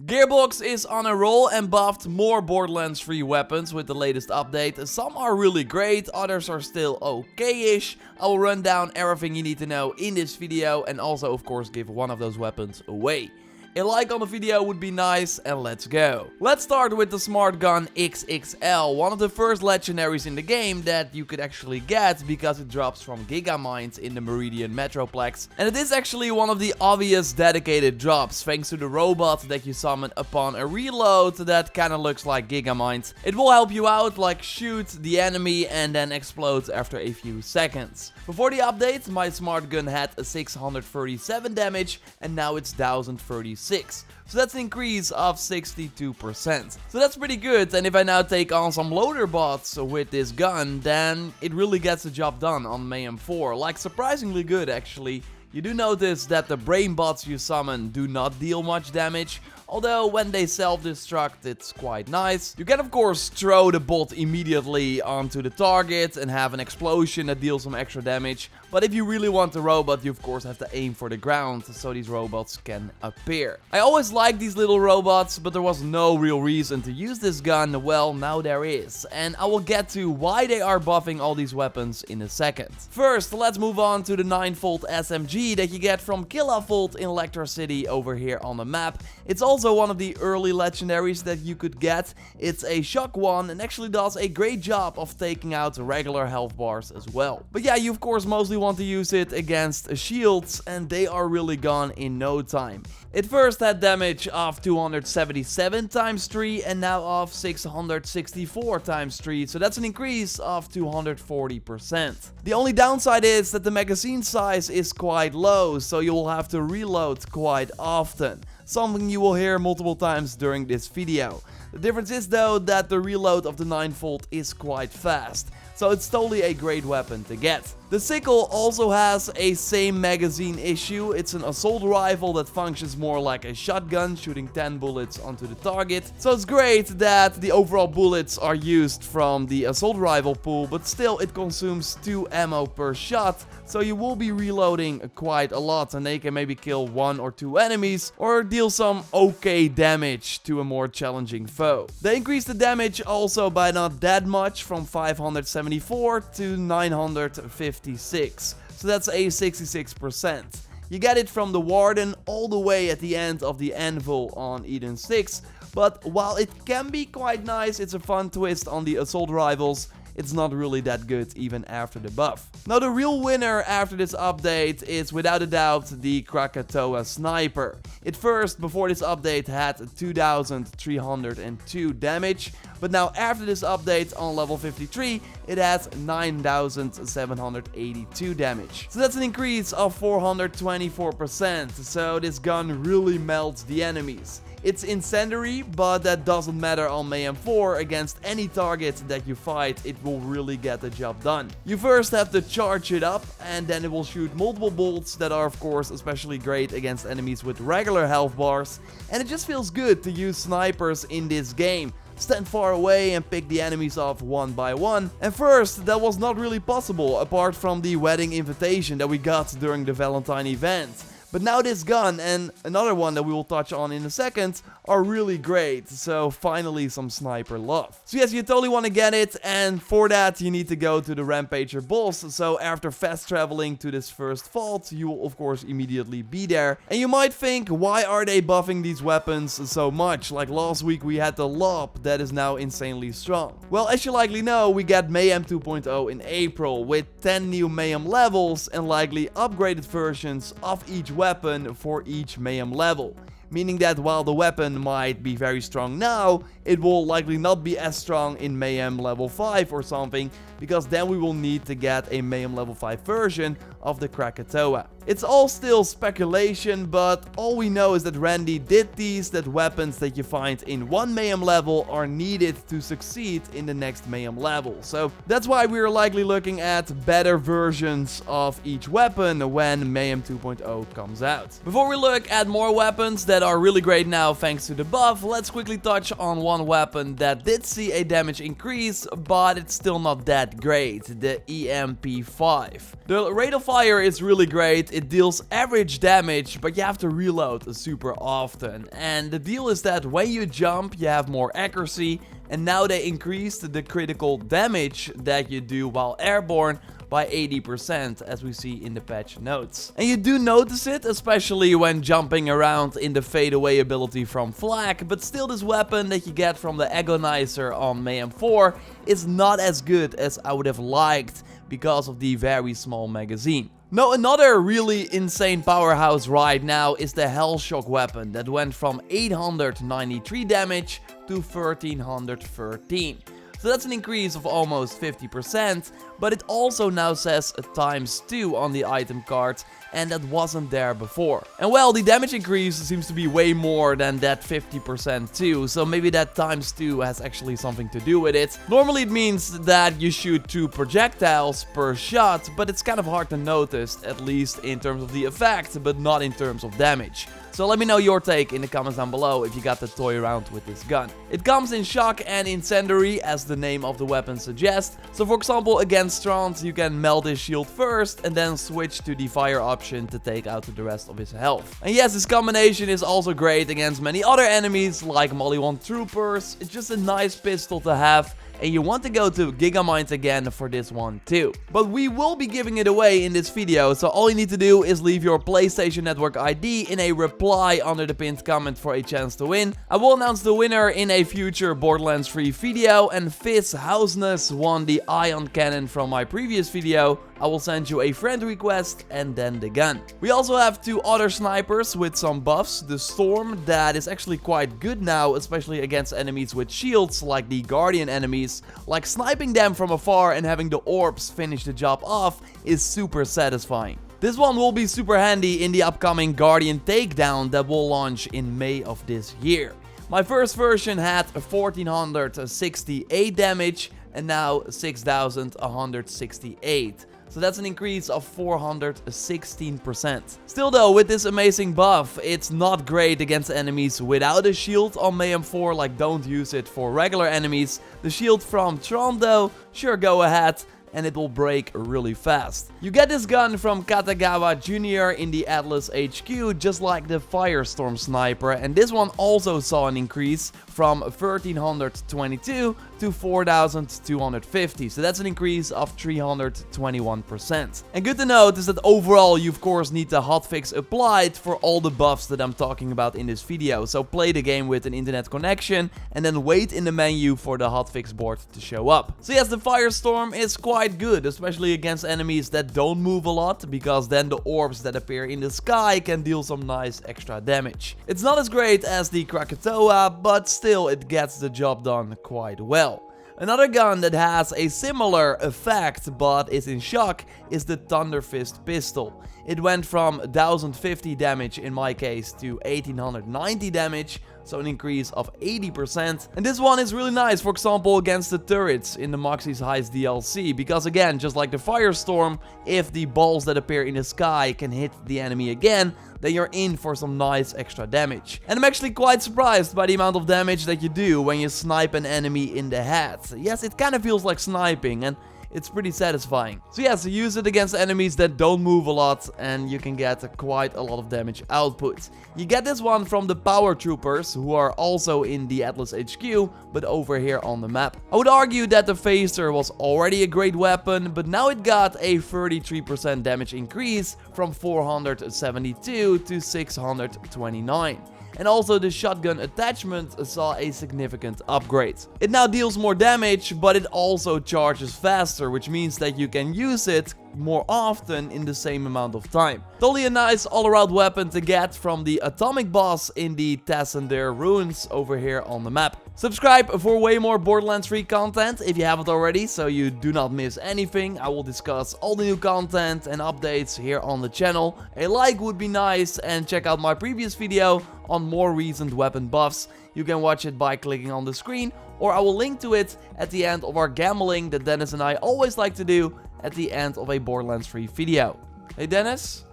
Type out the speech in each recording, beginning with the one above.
Gearbox is on a roll and buffed more Borderlands 3 weapons with the latest update. Some are really great, others are still okay-ish. I will run down everything you need to know in this video and also of course give one of those weapons away. A like on the video would be nice, and let's go. Let's start with the Smart Gun XXL, one of the first legendaries in the game that you could actually get because it drops from Gigamines in the Meridian Metroplex. And it is actually one of the obvious dedicated drops thanks to the robot that you summon upon a reload that kinda looks like Gigamines. It will help you out, like shoot the enemy and then explodes after a few seconds. Before the update, my Smart Gun had a 637 damage and now it's 1036. So that's an increase of 62%. So that's pretty good, and if I now take on some loader bots with this gun, then it really gets the job done on Mayhem 4. Like surprisingly good actually. You do notice that the brain bots you summon do not deal much damage, although when they self-destruct it's quite nice. You can of course throw the bot immediately onto the target and have an explosion that deals some extra damage, but if you really want the robot you of course have to aim for the ground so these robots can appear. I always liked these little robots, but there was no real reason to use this gun. Well, now there is, and I will get to why they are buffing all these weapons in a second. First, let's move on to the 9-volt SMG that you get from Kilavolt in Lector City over here on the map. It's also one of the early legendaries that you could get. It's a shock one and actually does a great job of taking out regular health bars as well. But yeah, you of course mostly want to use it against shields, and they are really gone in no time. It first had damage of 277 times 3 and now of 664 times 3, so that's an increase of 240%. The only downside is that the magazine size is quite low, so you will have to reload quite often. Something you will hear multiple times during this video. The difference is though that the reload of the 9-volt is quite fast, so it's totally a great weapon to get. The Sickle also has a same magazine issue. It's an assault rifle that functions more like a shotgun, shooting 10 bullets onto the target. So it's great that the overall bullets are used from the assault rifle pool, but still it consumes 2 ammo per shot, so you will be reloading quite a lot, and they can maybe kill 1 or 2 enemies or deal some okay damage to a more challenging foe. They increased the damage also by not that much, from 574 to 956. So that's a 66%. You get it from the Warden all the way at the end of the Anvil on Eden 6, but while it can be quite nice, it's a fun twist on the assault rifles. It's not really that good even after the buff. Now the real winner after this update is without a doubt the Krakatoa sniper. It first, before this update, had 2302 damage, but now after this update on level 53 it has 9782 damage. So that's an increase of 424%, so this gun really melts the enemies. It's incendiary, but that doesn't matter on Mayhem 4. Against any target that you fight, it will really get the job done. You first have to charge it up, and then it will shoot multiple bolts that are of course especially great against enemies with regular health bars. And it just feels good to use snipers in this game. Stand far away and pick the enemies off one by one. And first, that was not really possible apart from the wedding invitation that we got during the Valentine event. But now this gun and another one that we will touch on in a second are really great, so finally some sniper love. So yes, you totally want to get it, and for that you need to go to the Rampager boss. So after fast traveling to this first vault, you will of course immediately be there. And you might think, why are they buffing these weapons so much? Like last week we had the Lob that is now insanely strong. Well, as you likely know, we get Mayhem 2.0 in April with 10 new Mayhem levels and likely upgraded versions of each weapon for each Mayhem level. Meaning that while the weapon might be very strong now, it will likely not be as strong in Mayhem level 5 or something, because then we will need to get a Mayhem level 5 version of the Krakatoa. It's all still speculation, but all we know is that Randy did tease that weapons that you find in one Mayhem level are needed to succeed in the next Mayhem level. So that's why we're likely looking at better versions of each weapon when Mayhem 2.0 comes out. Before we look at more weapons that are really great now thanks to the buff, let's quickly touch on one weapon that did see a damage increase, but it's still not that great, the EMP5. The rate of fire is really great. it deals average damage, but you have to reload super often. And the deal is that when you jump, you have more accuracy, and now they increased the critical damage that you do while airborne by 80%, as we see in the patch notes. And you do notice it, especially when jumping around in the fade away ability from Flak, but still this weapon that you get from the Agonizer on Mayhem 4 is not as good as I would have liked because of the very small magazine. Now, another really insane powerhouse right now is the Hellshock weapon that went from 893 damage to 1313. So that's an increase of almost 50%, but it also now says ×2 on the item card, and that wasn't there before. And well, the damage increase seems to be way more than that 50% too, so maybe that ×2 has actually something to do with it. Normally it means that you shoot 2 projectiles per shot, but it's kind of hard to notice, at least in terms of the effect, but not in terms of damage. So let me know your take in the comments down below if you got to toy around with this gun. It comes in Shock and Incendiary, as the name of the weapon suggests. So for example, against Strand, you can melt his shield first and then switch to the fire option to take out the rest of his health. And yes, this combination is also great against many other enemies like Molly-1 troopers. It's just a nice pistol to have. And you want to go to Gigamind again for this one too. But we will be giving it away in this video, so all you need to do is leave your PlayStation Network ID in a reply under the pinned comment for a chance to win. I will announce the winner in a future Borderlands 3 video, and Fizz Hausness won the Ion Cannon from my previous video. I will send you a friend request and then the gun. We also have 2 other snipers with some buffs. The Storm, that is actually quite good now, especially against enemies with shields like the Guardian enemies. Like sniping them from afar and having the orbs finish the job off is super satisfying. This one will be super handy in the upcoming Guardian takedown that will launch in May of this year. My first version had 1468 damage and now 6168. So that's an increase of 416%. Still though, with this amazing buff, it's not great against enemies without a shield on Mayhem 4, like don't use it for regular enemies. The shield from Tron though, sure go ahead, and it will break really fast. You get this gun from Krakatoa Jr. in the Atlas HQ, just like the Firestorm sniper, and this one also saw an increase from 1322 to 4250, so that's an increase of 321%. And good to note is that overall you of course need the hotfix applied for all the buffs that I'm talking about in this video, so play the game with an internet connection and then wait in the menu for the hotfix board to show up. So yes, the Firestorm is quite good, especially against enemies that don't move a lot, because then the orbs that appear in the sky can deal some nice extra damage. It's not as great as the Krakatoa, but still it gets the job done quite well. Another gun that has a similar effect but is in Shock is the Thunder Fist pistol. It went from 1050 damage in my case to 1890 damage, so an increase of 80%. And this one is really nice, for example, against the turrets in the Moxxi's Heist DLC, because again, just like the Firestorm, if the balls that appear in the sky can hit the enemy again, then you're in for some nice extra damage. And I'm actually quite surprised by the amount of damage that you do when you snipe an enemy in the head. Yes, it kind of feels like sniping, and it's pretty satisfying. So yes, use it against enemies that don't move a lot, and you can get quite a lot of damage output. You get this one from the Power Troopers, who are also in the Atlas HQ, but over here on the map. I would argue that the Faisor was already a great weapon, but now it got a 33% damage increase from 472 to 629. And also the shotgun attachment saw a significant upgrade. It now deals more damage, but it also charges faster, which means that you can use it more often in the same amount of time. Totally a nice all-around weapon to get from the atomic boss in the Tassander ruins over here on the map. Subscribe for way more Borderlands 3 content if you haven't already, so you do not miss anything. I will discuss all the new content and updates here on the channel. A like would be nice, and check out my previous video on more recent weapon buffs. You can watch it by clicking on the screen, or I will link to it at the end of our gambling that Dennis and I always like to do at the end of a Borderlands 3 video. Hey Dennis,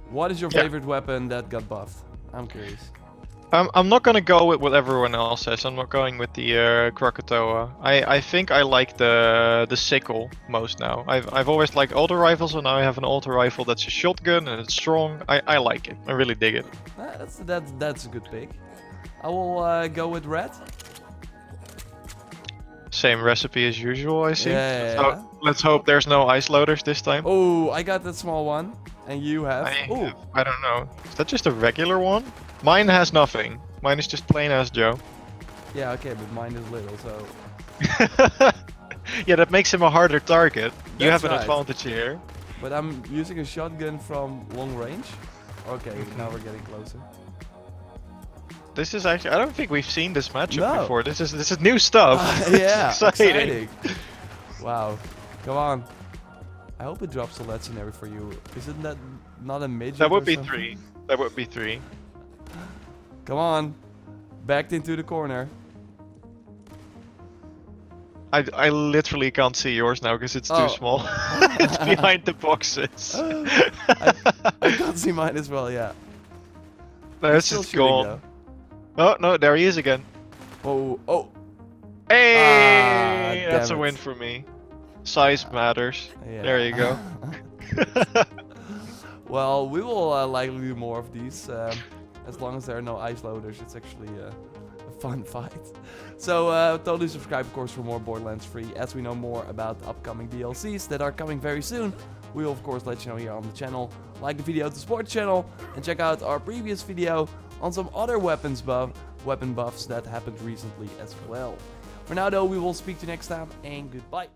what is your favorite weapon that got buffed? I'm curious. I'm not gonna go with what everyone else says. I'm not going with the Krakatoa. I think I like the Sickle most now. I've always liked auto rifles, and now I have an auto rifle that's a shotgun and it's strong. I like it. I really dig it. That's a good pick. I will go with red. Same recipe as usual, I see. Yeah. So let's hope there's no ice loaders this time. Oh, I got that small one, and you have. I don't know. Is that just a regular one? Mine has nothing. Mine is just plain as Joe. Yeah, okay, but mine is little, so. Yeah, that makes him a harder target. You That's have an right. advantage here. But I'm using a shotgun from long range. Okay, now we're getting closer. This is actually, I don't think we've seen this matchup No. before. This is new stuff. Yeah, Exciting. Wow, come on. I hope it drops a legendary for you. Isn't that not a midget? That would or be something? 3. That would be 3. Come on, backed into the corner. I literally can't see yours now because it's Oh. too small. It's behind the boxes. I can't see mine as well. Yeah. No, it's Still just shooting, gone. Oh no, there he is again. though. Oh. Hey, Ah, that's a damn win it. for me. Size matters. Yeah. There you go. Well, we will likely do more of these. As long as there are no ice loaders, it's actually a fun fight. So totally subscribe, of course, for more Borderlands 3. As we know more about upcoming DLCs that are coming very soon, we will of course let you know here on the channel. Like the video to support the channel, and check out our previous video on some other weapon buffs that happened recently as well. For now though, we will speak to you next time, and goodbye.